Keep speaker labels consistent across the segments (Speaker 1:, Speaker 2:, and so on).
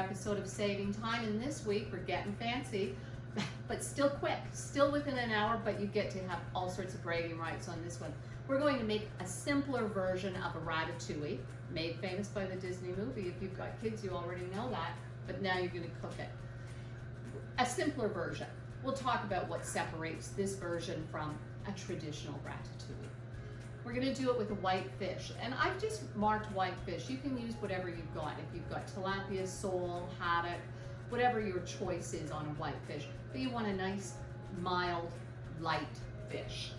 Speaker 1: episode of Saving Time, and this week we're getting fancy, but still quick, still within an hour, but you get to have all sorts of bragging rights on this one. We're going to make a simpler version of a ratatouille, made famous by the Disney movie. If you've got kids, you already know that, but now you're going to cook it. A simpler version. We'll talk about what separates this version from a traditional ratatouille. We're going to do it with a white fish, and I've just marked white fish. You can use whatever you've got. If you've got tilapia, sole, haddock, whatever your choice is on a white fish, but you want a nice, mild, light fish.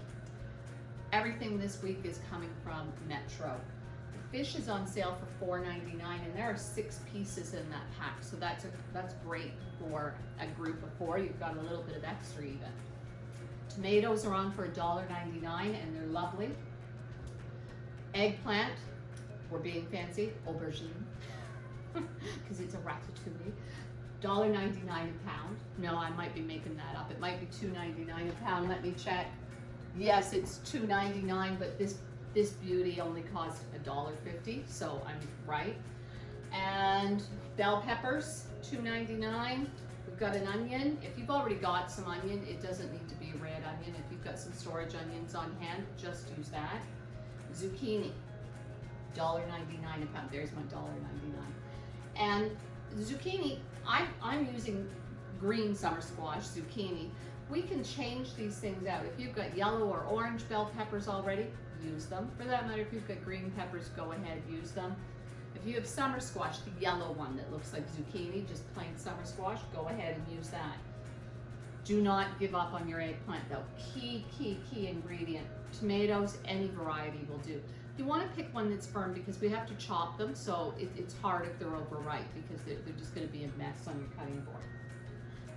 Speaker 1: Everything this week is coming from Metro. The fish is on sale for $4.99, and there are 6 pieces in that pack, so that's great for a group of 4. You've got a little bit of extra even. Tomatoes are on for $1.99, and they're lovely. Eggplant, we're being fancy, aubergine, because it's a ratatouille. $1.99 a pound. No, I might be making that up. It might be $2.99 a pound. Let me check. Yes, it's $2.99, but this beauty only cost $1.50, so I'm right. And bell peppers, $2.99. We've got an onion. If you've already got some onion, it doesn't need to be a red onion. If you've got some storage onions on hand, just use that. Zucchini, $1.99 a pound. There's my $1.99. And zucchini, I'm using green summer squash zucchini. We can change these things out. If you've got yellow or orange bell peppers already, use them. For that matter, if you've got green peppers, go ahead, use them. If you have summer squash, the yellow one that looks like zucchini, just plain summer squash, go ahead and use that. Do not give up on your eggplant though. Key ingredient. Tomatoes, any variety will do. You want to pick one that's firm because we have to chop them, so it's hard if they're overripe because they're just going to be a mess on your cutting board.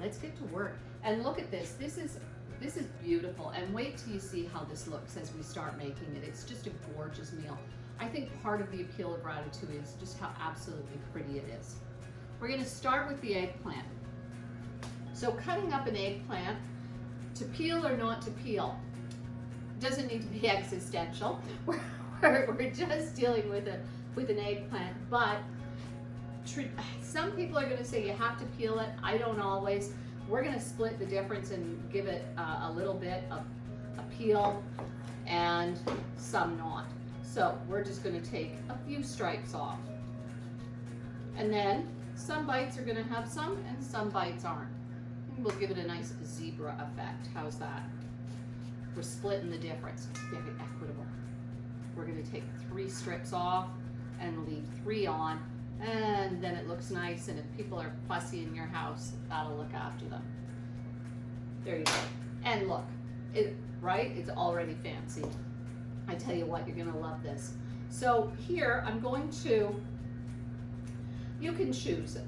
Speaker 1: Let's get to work. And look at this. This is beautiful. And wait till you see how this looks as we start making it. It's just a gorgeous meal. I think part of the appeal of ratatouille is just how absolutely pretty it is. We're going to start with the eggplant. So cutting up an eggplant, to peel or not to peel, doesn't need to be existential. We're just dealing with an eggplant, but some people are going to say you have to peel it. I don't always. We're going to split the difference and give it a little bit of a peel and some not. So we're just going to take a few stripes off. And then some bites are going to have some and some bites aren't. And we'll give it a nice zebra effect. How's that? We're splitting the difference. Very equitable. We're going to take 3 strips off and leave 3 on, and then it looks nice, and if people are fussy in your house, that'll look after them. There you go. And look, right? It's already fancy. I tell you what, you're going to love this. So here, I'm going to, you can choose.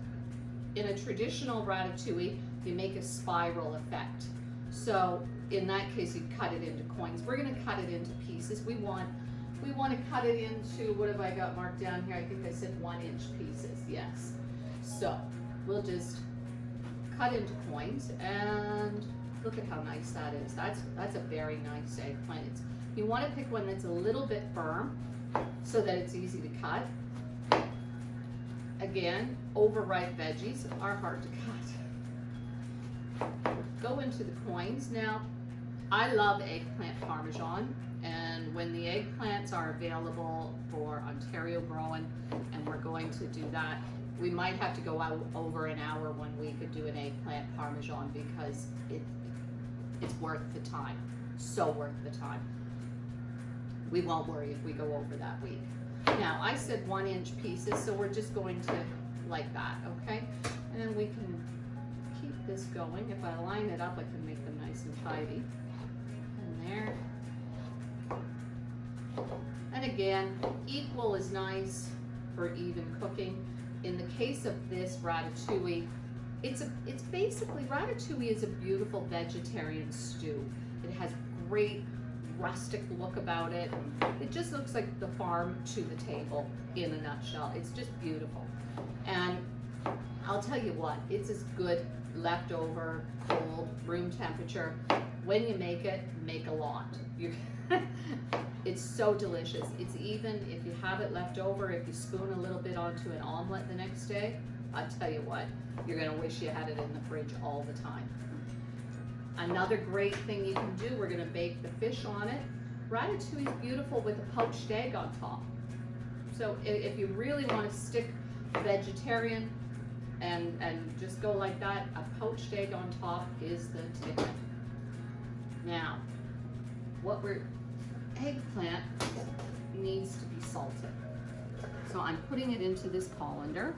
Speaker 1: In a traditional ratatouille, you make a spiral effect. So in that case, you cut it into coins. We're going to cut it into pieces. We want to cut it into, what have I got marked down here? I think I said 1-inch pieces, yes. So we'll just cut into coins, and look at how nice that is. That's a very nice eggplant. You want to pick one that's a little bit firm so that it's easy to cut. Again, overripe veggies are hard to cut. Go into the coins. Now, I love eggplant parmesan, and when the eggplants are available for Ontario growing, and we're going to do that, we might have to go out over an hour when we could do an eggplant parmesan because it's worth the time, so worth the time. We won't worry if we go over that week. Now, I said 1-inch pieces, so we're just going to like that, okay? And then we can keep this going. If I line it up, I can make them nice and tidy. And there. And again, equal is nice for even cooking. In the case of this ratatouille, it's basically, ratatouille is a beautiful vegetarian stew. It has great rustic look about it. It just looks like the farm to the table in a nutshell. It's just beautiful. And I'll tell you what, it's as good leftover, cold, room temperature. When you make it, make a lot. It's so delicious. It's even, if you have it left over, if you spoon a little bit onto an omelet the next day, I tell you what, you're gonna wish you had it in the fridge all the time. Another great thing you can do, we're gonna bake the fish on it. Ratatouille is beautiful with a poached egg on top. So if you really want to stick vegetarian and just go like that, a poached egg on top is the ticket. Now, eggplant needs to be salted. So I'm putting it into this colander.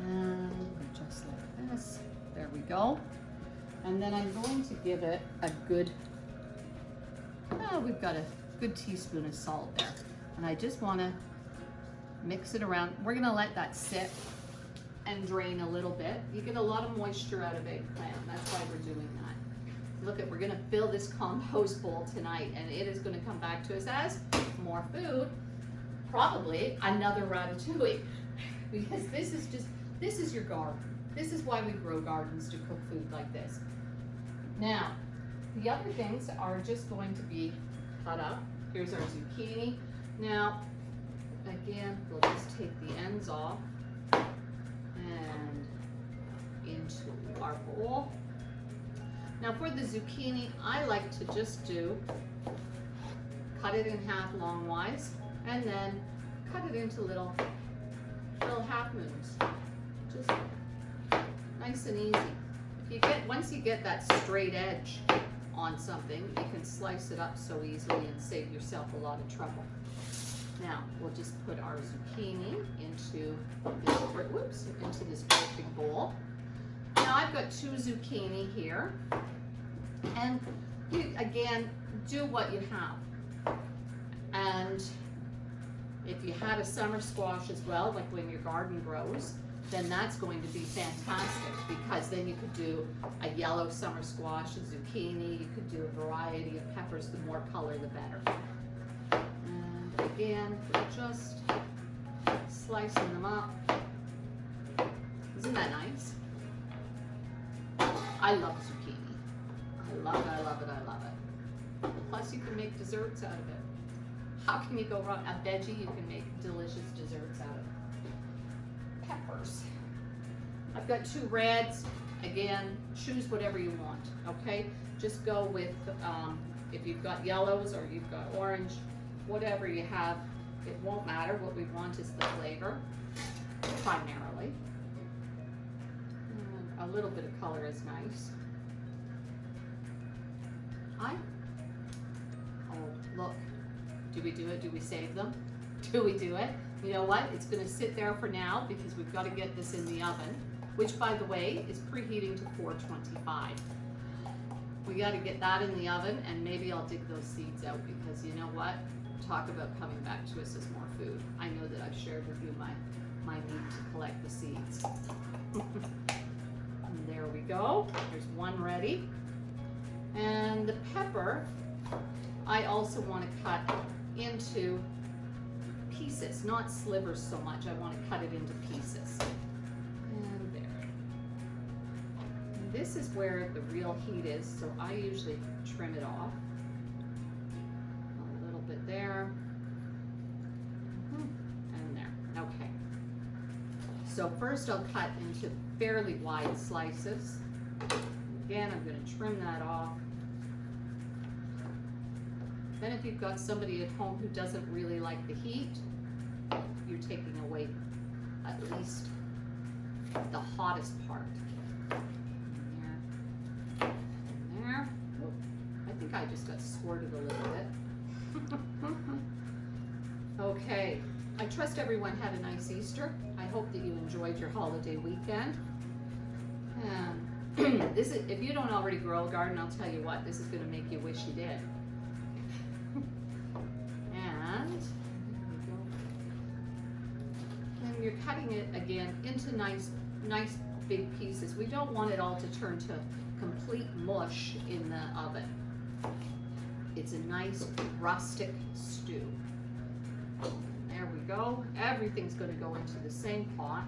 Speaker 1: And just like this. There we go. And then I'm going to give it a good, we've got a good teaspoon of salt there. And I just want to mix it around. We're going to let that sit and drain a little bit. You get a lot of moisture out of eggplant. That's why we're doing that. Look, we're going to fill this compost bowl tonight, and it is going to come back to us as more food, probably another ratatouille, because this is your garden. This is why we grow gardens, to cook food like this. Now, the other things are just going to be cut up. Here's our zucchini. Now, again, we'll just take the ends off and into our bowl. Now for the zucchini, I like to just cut it in half longwise and then cut it into little half moons. Just nice and easy. Once you get that straight edge on something, you can slice it up so easily and save yourself a lot of trouble. Now, we'll just put our zucchini into this great big bowl. Now, I've got 2 zucchini here. And you, again, do what you have. And if you had a summer squash as well, like when your garden grows, then that's going to be fantastic, because then you could do a yellow summer squash, a zucchini, you could do a variety of peppers. The more color, the better. And again, we're just slicing them up. Isn't that nice? I love zucchini. I love it, I love it, I love it. Plus you can make desserts out of it. How can you go wrong? A veggie, you can make delicious desserts out of it. Peppers. I've got 2 reds. Again, choose whatever you want, okay? Just go with, if you've got yellows or you've got orange, whatever you have, it won't matter. What we want is the flavor, primarily. And a little bit of color is nice. Oh, look. Do we do it? Do we save them? Do we do it? You know what? It's going to sit there for now because we've got to get this in the oven, which, by the way, is preheating to 425. We got to get that in the oven, and maybe I'll dig those seeds out, because you know what? Talk about coming back to us as more food. I know that I've shared with you my need to collect the seeds. And there we go. There's one ready. And the pepper, I also want to cut into pieces, not slivers so much. I want to cut it into pieces. And there. And this is where the real heat is, so I usually trim it off. A little bit there. And there. Okay. So first I'll cut into fairly wide slices. Again, I'm going to trim that off. Then if you've got somebody at home who doesn't really like the heat, you're taking away at least the hottest part. There. And there. Oh, I think I just got squirted a little bit. Okay. I trust everyone had a nice Easter. I hope that you enjoyed your holiday weekend. And this is, if you don't already grow a garden, I'll tell you what, this is going to make you wish you did. And you're cutting it again into nice big pieces. We don't want it all to turn to complete mush in the oven. It's a nice rustic stew. There we go. Everything's going to go into the same pot.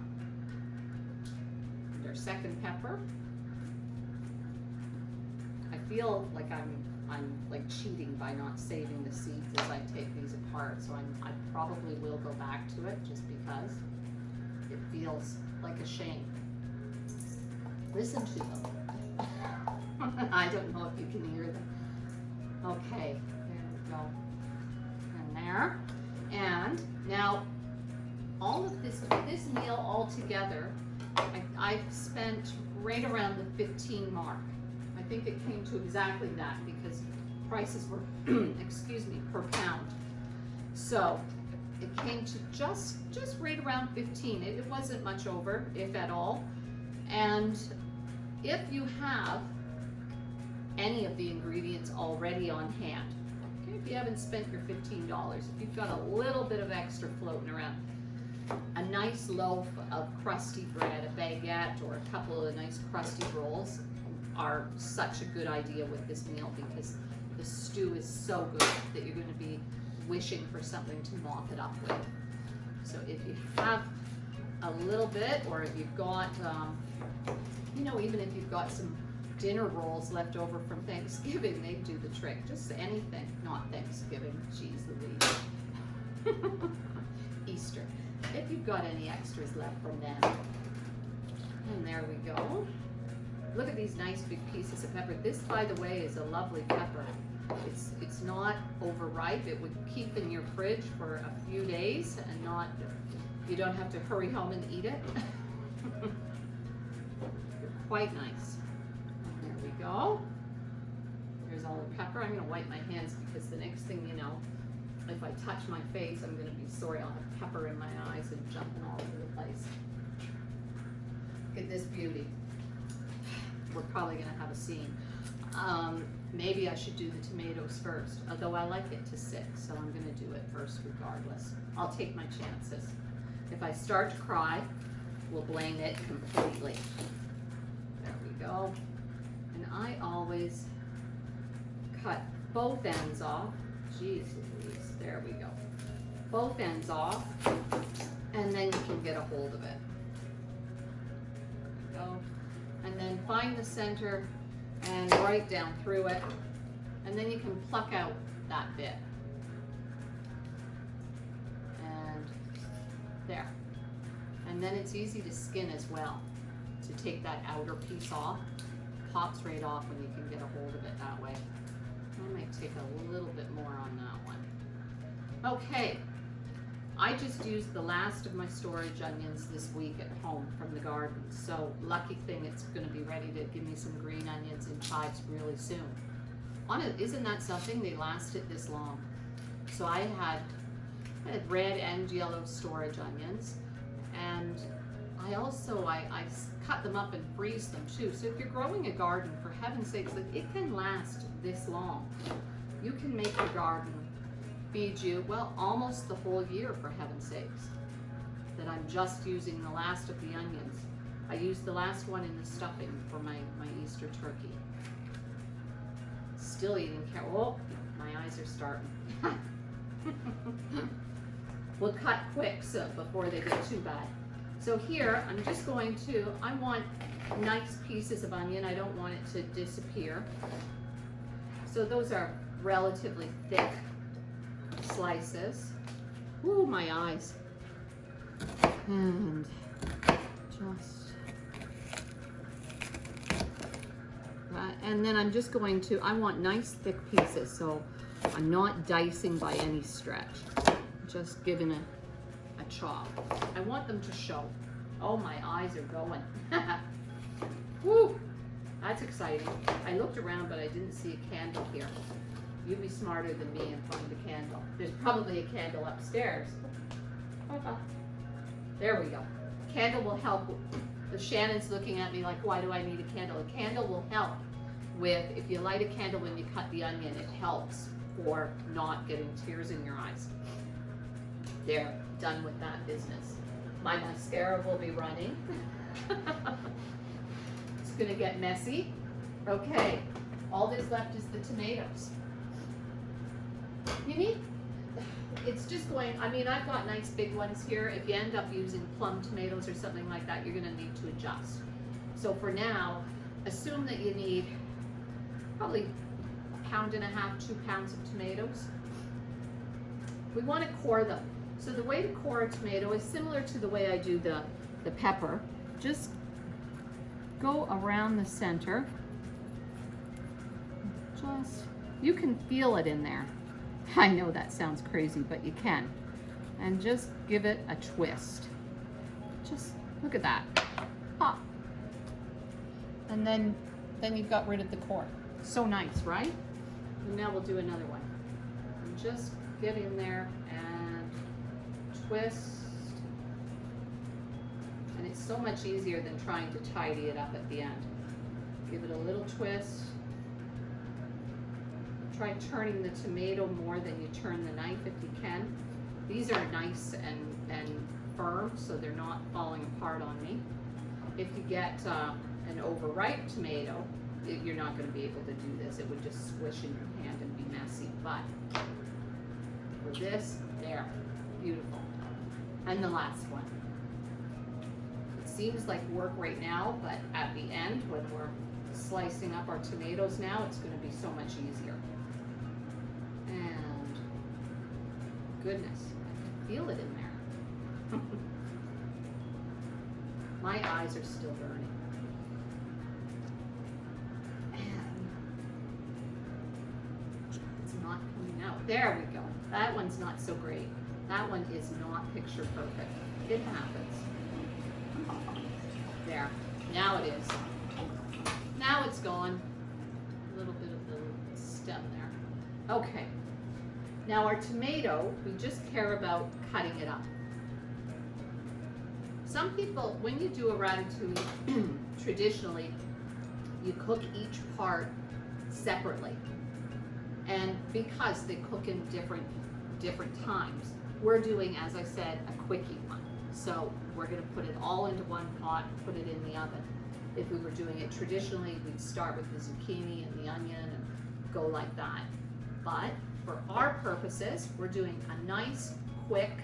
Speaker 1: And our second pepper. I feel like I'm like cheating by not saving the seeds as I take these apart, so I probably will go back to it just because. it feels like a shame. Listen to them. I don't know if you can hear them. Okay, there we go. And there. And now, all of this meal all together, I've spent right around the 15 mark. I think it came to exactly that because prices were, excuse me, per pound. So it came to just right around 15. It wasn't much over, if at all. And if you have any of the ingredients already on hand, okay, if you haven't spent your $15, if you've got a little bit of extra floating around, a nice loaf of crusty bread, a baguette, or a couple of nice crusty rolls are such a good idea with this meal because the stew is so good that you're going to be wishing for something to mop it up with. So if you have a little bit, or if you've got, you know, even if you've got some dinner rolls left over from Thanksgiving, they do the trick. Just anything, not Thanksgiving, geez Louise. Easter. If you've got any extras left from them. And there we go. Look at these nice big pieces of pepper. This, by the way, is a lovely pepper. It's not overripe. It would keep in your fridge for a few days and not, you don't have to hurry home and eat it. They're quite nice. And there we go. There's all the pepper. I'm going to wipe my hands because the next thing you know, if I touch my face, I'm going to be sorry. I'll have pepper in my eyes and jumping all over the place. Look at this beauty. We're probably going to have a scene. Maybe I should do the tomatoes first, although I like it to sit, so I'm going to do it first regardless. I'll take my chances. If I start to cry, we'll blame it completely. There we go. And I always cut both ends off. Jeez Louise, there we go. Both ends off, and then you can get a hold of it. There we go. And then find the center and right down through it, and then you can pluck out that bit. And there. And then it's easy to skin as well, to take that outer piece off. Pops right off when you can get a hold of it that way. I might take a little bit more on that one. Okay, I just used the last of my storage onions this week at home from the garden. So lucky thing, it's going to be ready to give me some green onions and chives really soon. Isn't that something? They lasted this long. So I had red and yellow storage onions, and I also I cut them up and freeze them too. So if you're growing a garden, for heaven's sakes, like, it can last this long. You can make your garden feed you, well, almost the whole year, for heaven's sakes. That I'm just using the last of the onions. I used the last one in the stuffing for my Easter turkey. Still eating carrot. Oh, my eyes are starting. We'll cut quick so before they get too bad. So here, I'm just going to, I want nice pieces of onion. I don't want it to disappear. So those are relatively thick slices. Ooh, my eyes. And just that. And then I'm just going to, I want nice thick pieces, so I'm not dicing by any stretch. Just giving a chop. I want them to show. Oh, my eyes are going. Woo! That's exciting. I looked around, but I didn't see a candle here. You'd be smarter than me and find a candle. There's probably a candle upstairs. There we go. Candle will help. Shannon's looking at me like, why do I need a candle? A candle will help with, if you light a candle when you cut the onion, it helps for not getting tears in your eyes. There, done with that business. My mascara will be running. It's gonna get messy. Okay, all that's left is the tomatoes. You need, it's just going, I mean, I've got nice big ones here. If you end up using plum tomatoes or something like that, you're gonna need to adjust. So for now, assume that you need probably 1.5 pounds, 2 pounds of tomatoes. We wanna core them. So the way to core a tomato is similar to the way I do the the pepper, just go around the center. Just, you can feel it in there. I know that sounds crazy, but you can. And just give it a twist. Just look at that. Pop. And then you've got rid of the core. So nice, right? And now we'll do another one. And just get in there and twist. And it's so much easier than trying to tidy it up at the end. Give it a little twist. Try turning the tomato more than you turn the knife if you can. These are nice and firm, so they're not falling apart on me. If you get an overripe tomato, you're not going to be able to do this. It would just squish in your hand and be messy. But for this, there, beautiful. And the last one. It seems like work right now, but at the end, when we're slicing up our tomatoes now, it's going to be so much easier. And goodness, I can feel it in there. My eyes are still burning. And it's not coming out. There we go. That one's not so great. That one is not picture perfect. It happens. There. Now it is. Now it's gone. A little bit of the stem there. Okay. Now our tomato, we just care about cutting it up. Some people, when you do a ratatouille, traditionally, you cook each part separately. And because they cook in different times, we're doing, as I said, a quickie one. So we're gonna put it all into one pot, put it in the oven. If we were doing it traditionally, we'd start with the zucchini and the onion and go like that. But for our purposes, we're doing a nice, quick,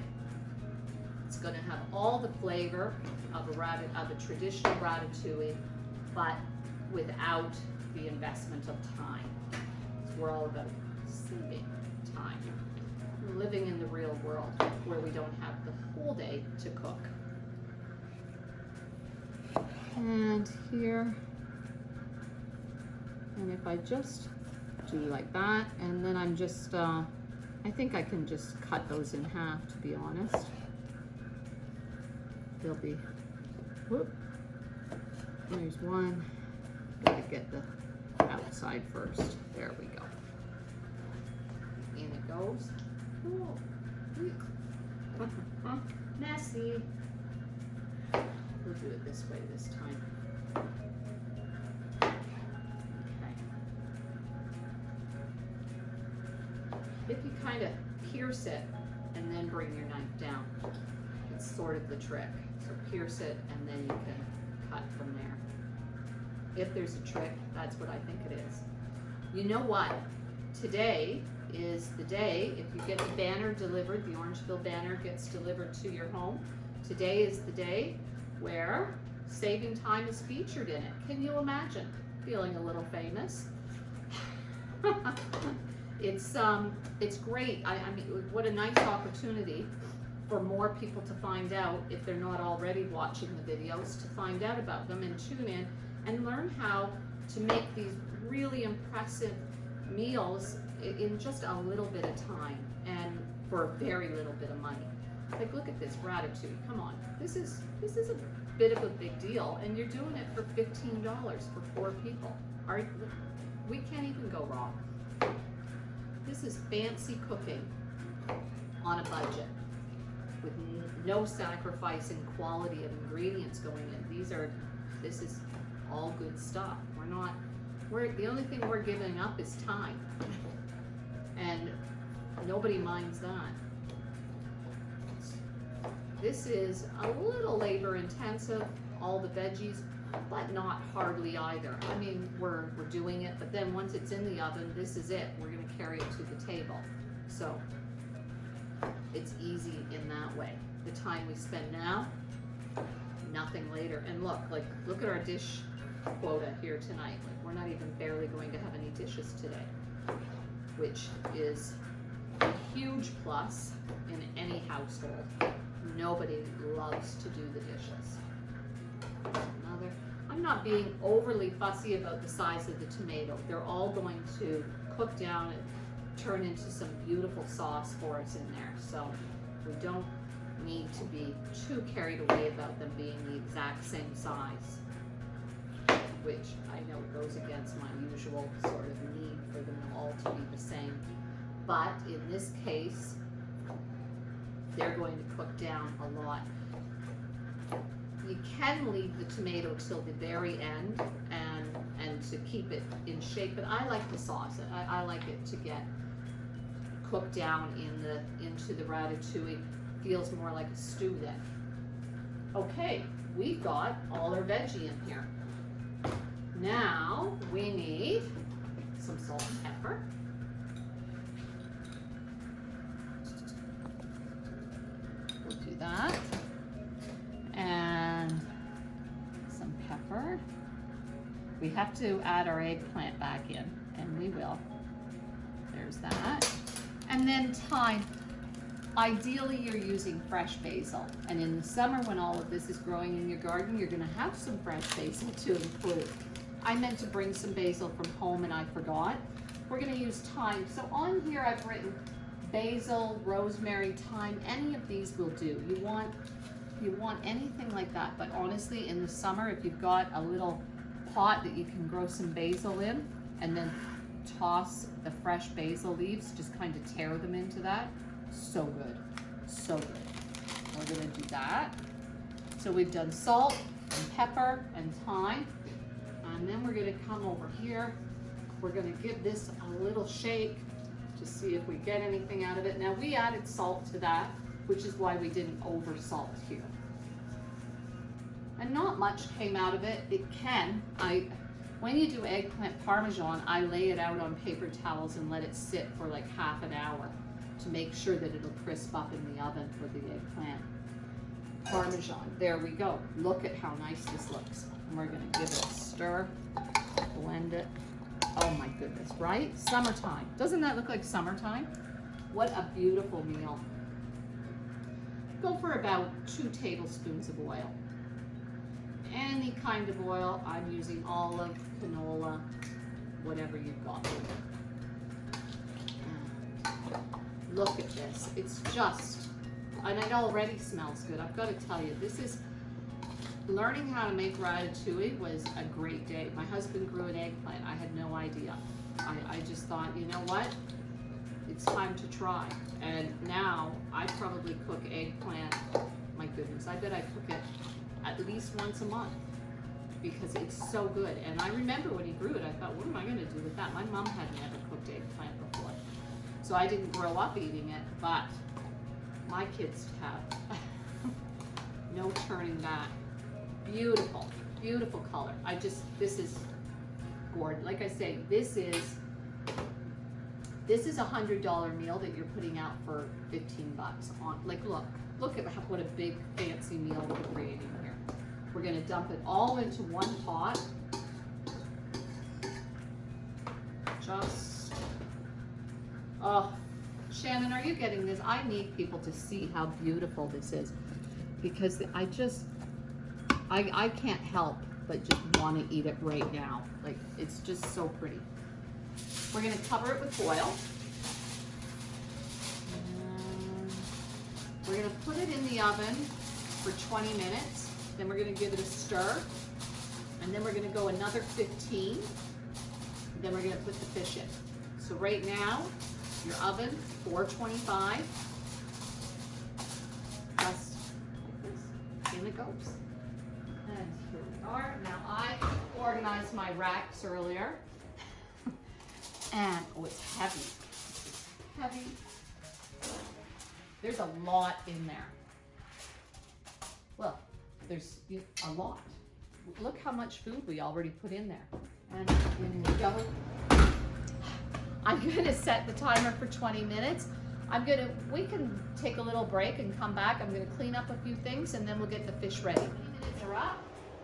Speaker 1: it's gonna have all the flavor of a traditional ratatouille, but without the investment of time. So we're all about saving time. We're living in the real world where we don't have the whole day to cook. And here, and if I just do like that, and then I'm just, I think I can just cut those in half, to be honest. They'll be, whoop, there's one, gotta get the outside first. There we go. In it goes. Cool. Messy. We'll do it this way this time. Okay. If you kind of pierce it and then bring your knife down, it's sort of the trick. So pierce it and then you can cut from there. If there's a trick, that's what I think it is. You know what? Today is the day, if you get the banner delivered, the Orangeville banner gets delivered to your home. Today is the day where Saving Time is featured in it. Can you imagine? Feeling a little famous. It's great. I mean, what a nice opportunity for more people to find out, if they're not already watching the videos, to find out about them and tune in and learn how to make these really impressive meals in just a little bit of time and for a very little bit of money. Like, look at this ratatouille. Come on, this is a bit of a big deal, and you're doing it for $15 for 4 people. We can't even go wrong. This is fancy cooking on a budget with no sacrifice in quality of ingredients going in. This is all good stuff. The only thing we're giving up is time, and nobody minds that. This is a little labor intensive, all the veggies, but not hardly either. I mean, we're doing it, but then once it's in the oven, this is it. We're gonna carry it to the table. So it's easy in that way. The time we spend now, nothing later. And look at our dish quota here tonight. Like, we're not even barely going to have any dishes today, which is a huge plus in any household. Nobody loves to do the dishes. Another. I'm not being overly fussy about the size of the tomato. They're all going to cook down and turn into some beautiful sauce for us in there. So we don't need to be too carried away about them being the exact same size, which I know goes against my usual sort of need for them all to be the same. But in this case, they're going to cook down a lot. You can leave the tomato till the very end and to keep it in shape, but I like the sauce. I like it to get cooked down into the ratatouille. Feels more like a stew then. Okay, we've got all our veggie in here. Now we need some salt and pepper. We'll do that. And some pepper. We have to add our eggplant back in, and we will. There's that. And then thyme. Ideally, you're using fresh basil. And in the summer, when all of this is growing in your garden, you're gonna have some fresh basil to include. I meant to bring some basil from home and I forgot. We're gonna use thyme. So on here, I've written basil, rosemary, thyme. Any of these will do. You want anything like that. But honestly, in the summer, if you've got a little pot that you can grow some basil in and then toss the fresh basil leaves, just kind of tear them into that. So good, so good. We're gonna do that. So we've done salt and pepper and thyme. And then we're gonna come over here. We're gonna give this a little shake to see if we get anything out of it. Now we added salt to that, which is why we didn't over salt here. And not much came out of it. It can. When you do eggplant parmesan, I lay it out on paper towels and let it sit for like half an hour to make sure that it'll crisp up in the oven for the eggplant parmesan. There we go. Look at how nice this looks. And we're gonna give it a stir, blend it. Oh my goodness, right? Summertime. Doesn't that look like summertime? What a beautiful meal. Go for about 2 tablespoons of oil. Any kind of oil. I'm using olive, canola, whatever you've got. Look at this. It's just, and it already smells good. I've got to tell you, this is, learning how to make ratatouille was a great day. My husband grew an eggplant. I had no idea. I just thought, you know what? It's time to try. And now I probably cook eggplant. My goodness, I bet I cook it at least once a month because it's so good. And I remember when he grew it, I thought, what am I going to do with that? My mom had never cooked eggplant before. So I didn't grow up eating it, but my kids have. No turning back. Beautiful, beautiful color. This is gorgeous. Like I say, this is a $100 meal that you're putting out for 15 bucks on. Like, look at what a big fancy meal we're creating here. We're gonna dump it all into one pot. Oh, Shannon, are you getting this? I need people to see how beautiful this is because I can't help but just want to eat it right now. Like, it's just so pretty. We're gonna cover it with foil. And we're gonna put it in the oven for 20 minutes. Then we're gonna give it a stir. And then we're gonna go another 15. Then we're gonna put the fish in. So right now, your oven, 425. Just like this, in it goes. And here we are. Now I organized my racks earlier. And, oh, it's heavy. It's heavy. There's a lot in there. Well, there's a lot. Look how much food we already put in there. And in we go. I'm gonna set the timer for 20 minutes. We can take a little break and come back. I'm gonna clean up a few things and then we'll get the fish ready. 20 minutes are up.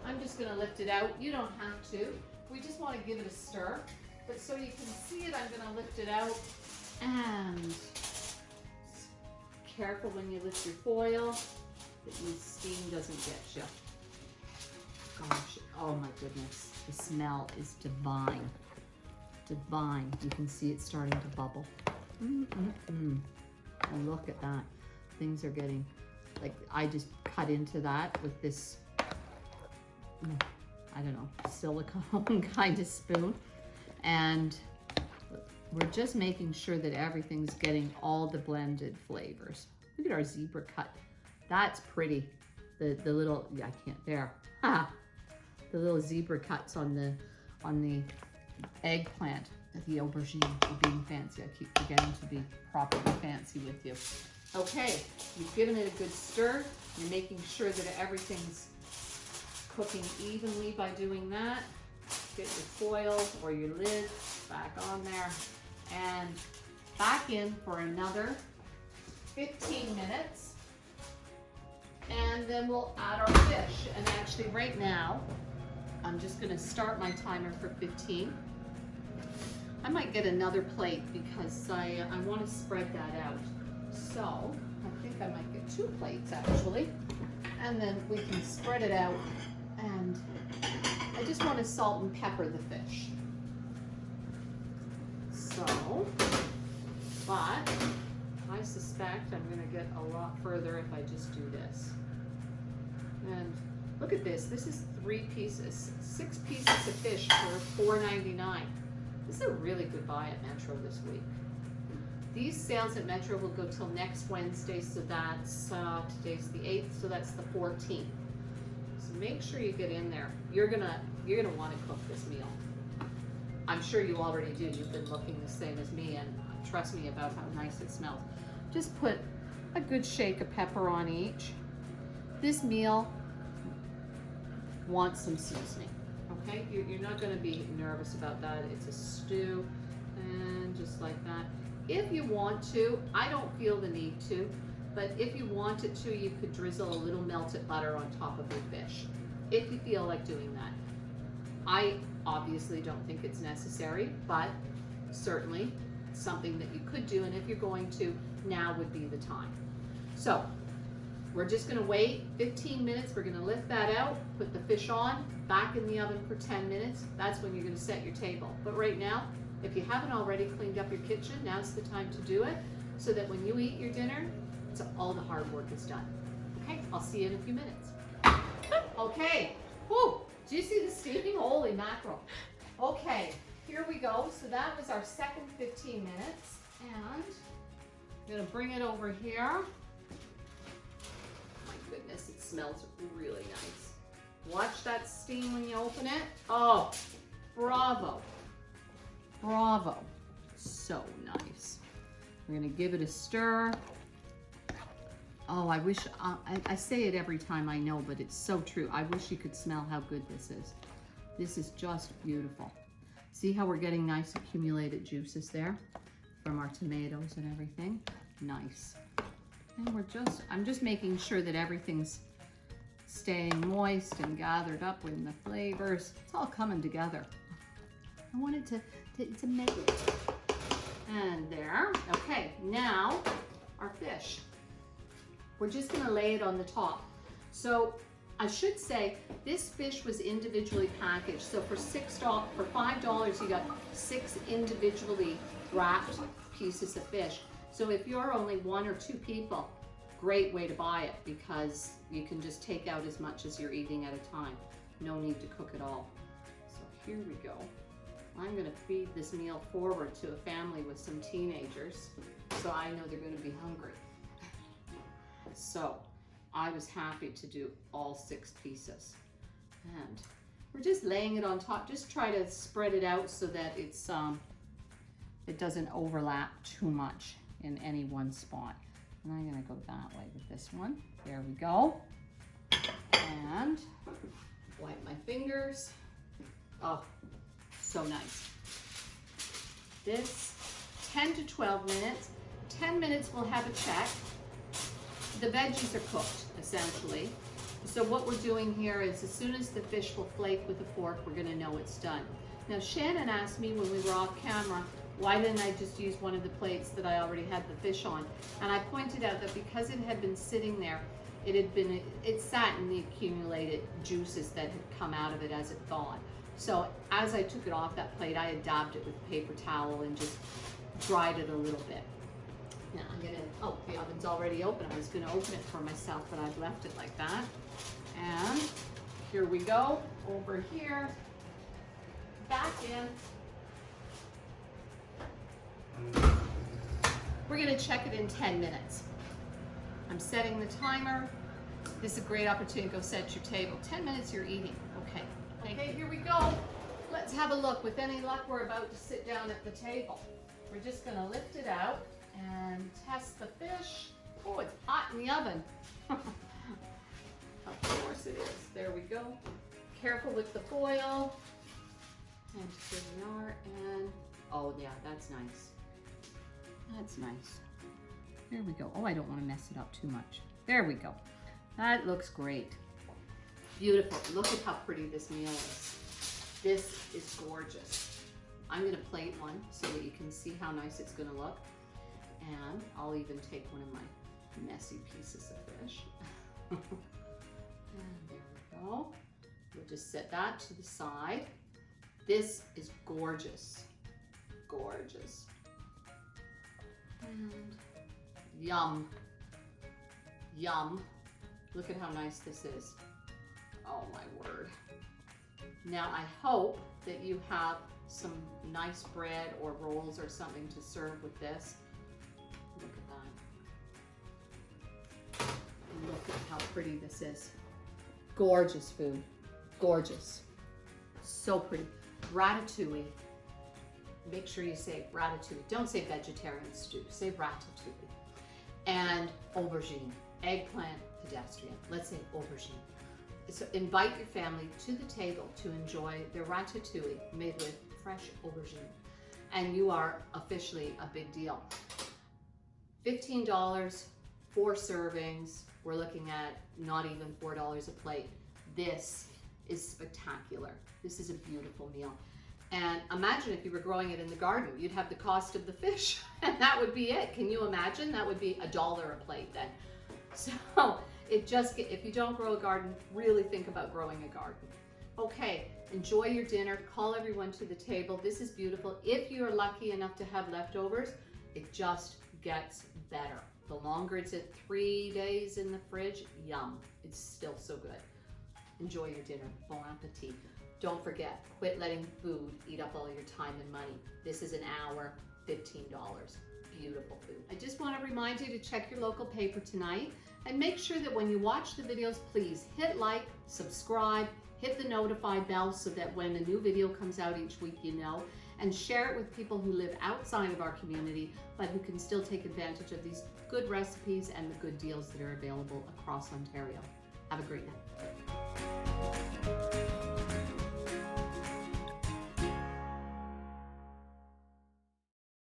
Speaker 1: I'm just gonna lift it out. You don't have to. We just wanna give it a stir. But so you can see it, I'm gonna lift it out. And careful when you lift your foil. that the steam doesn't get you. Gosh, oh my goodness, the smell is divine. Divine. You can see it starting to bubble. And look at that. Things are getting, like, I just cut into that with this, I don't know, silicone kind of spoon. And we're just making sure that everything's getting all the blended flavors. Look at our zebra cut. That's pretty. The little, yeah, I can't, there. Ha! The little zebra cuts on the eggplant, the aubergine, being fancy. I keep forgetting to be properly fancy with you. Okay, you've given it a good stir. You're making sure that everything's cooking evenly by doing that. Get your foil or your lid back on there and back in for another 15 minutes. And then we'll add our fish. And actually right now, I'm just gonna start my timer for 15. I might get another plate because I wanna spread that out. So I think I might get 2 plates actually. And then we can spread it out, and I just wanna salt and pepper the fish. So, but I suspect I'm gonna get a lot further if I just do this. And look at this, this is 3 pieces, 6 pieces of fish for $4.99. This is a really good buy at Metro this week. These sales at Metro will go till next Wednesday, so that's, today's the 8th, so that's the 14th. So make sure you get in there. You're gonna wanna cook this meal. I'm sure you already do, you've been looking the same as me, and trust me about how nice it smells. Just put a good shake of pepper on each. This meal wants some seasoning, okay? You're not gonna be nervous about that. It's a stew, and just like that. If you want to, I don't feel the need to, but if you wanted to, you could drizzle a little melted butter on top of your fish, if you feel like doing that. I obviously don't think it's necessary, but certainly something that you could do, and if you're going to, now would be the time. So we're just gonna wait 15 minutes. We're gonna lift that out, put the fish on, back in the oven for 10 minutes. That's when you're gonna set your table. But right now, if you haven't already cleaned up your kitchen, now's the time to do it, so that when you eat your dinner, all the hard work is done. Okay, I'll see you in a few minutes. Okay, whew, do you see the steaming? Holy mackerel. Okay, here we go. So that was our second 15 minutes, and I'm gonna bring it over here. My goodness, it smells really nice. Watch that steam when you open it. Oh, bravo. Bravo. So nice. We're gonna give it a stir. Oh, I wish, I say it every time, I know, but it's so true. I wish you could smell how good this is. This is just beautiful. See how we're getting nice accumulated juices there from our tomatoes and everything? Nice. And I'm just making sure that everything's staying moist and gathered up with the flavors. It's all coming together. I wanted to make it. And there. Okay, now our fish. We're just gonna lay it on the top. So I should say this fish was individually packaged. So for $5 you got 6 individually wrapped pieces of fish. So if you're only 1 or 2 people, great way to buy it, because you can just take out as much as you're eating at a time. No need to cook it all. So here we go. I'm gonna feed this meal forward to a family with some teenagers, so I know they're gonna be hungry. So I was happy to do all 6 pieces. And we're just laying it on top. Just try to spread it out so that it's it doesn't overlap too much in any one spot. And I'm gonna go that way with this one. There we go. And wipe my fingers. Oh, so nice. This 10 to 12 minutes. 10 minutes we'll have a check. The veggies are cooked, essentially. So what we're doing here is, as soon as the fish will flake with a fork, we're gonna know it's done. Now Shannon asked me when we were off camera, why didn't I just use one of the plates that I already had the fish on? And I pointed out that because it had been sitting there, It sat in the accumulated juices that had come out of it as it thawed. So as I took it off that plate, I had dabbed it with a paper towel and just dried it a little bit. Now I'm gonna, oh, the oven's already open. I was gonna open it for myself, but I've left it like that. And here we go, over here, back in. We're gonna check it in 10 minutes. I'm setting the timer. This is a great opportunity to go set your table. 10 minutes you're eating, okay. Okay, here we go. Let's have a look. With any luck, we're about to sit down at the table. We're just gonna lift it out and test the fish. Oh, it's hot in the oven. Of course it is. There we go. Careful with the foil. And here we are. And oh yeah, that's nice. That's nice. There we go. Oh, I don't want to mess it up too much. There we go. That looks great. Beautiful. Look at how pretty this meal is. This is gorgeous. I'm going to plate one so that you can see how nice it's going to look. And I'll even take one of my messy pieces of fish. And there we go. We'll just set that to the side. This is gorgeous. Gorgeous. And yum. Yum. Look at how nice this is. Oh my word. Now I hope that you have some nice bread or rolls or something to serve with this. Look at that. Look at how pretty this is. Gorgeous food. Gorgeous. So pretty. Ratatouille. Make sure you say ratatouille. Don't say vegetarian stew. Say ratatouille. And aubergine. Eggplant pedestrian. Let's say aubergine. So invite your family to the table to enjoy the ratatouille made with fresh aubergine. And you are officially a big deal. $15, 4 servings. We're looking at not even $4 a plate. This is spectacular. This is a beautiful meal. And imagine if you were growing it in the garden, you'd have the cost of the fish and that would be it. Can you imagine? That would be $1 a plate then. So if you don't grow a garden, really think about growing a garden. Okay, enjoy your dinner. Call everyone to the table. This is beautiful. If you're lucky enough to have leftovers, it just gets better. The longer it's at 3 days in the fridge, yum. It's still so good. Enjoy your dinner. Bon appetit. Don't forget, quit letting food eat up all your time and money. This is an hour, $15. Beautiful food. I just want to remind you to check your local paper tonight and make sure that when you watch the videos, please hit like, subscribe, hit the notify bell so that when a new video comes out each week, you know, and share it with people who live outside of our community, but who can still take advantage of these good recipes and the good deals that are available across Ontario. Have a great night.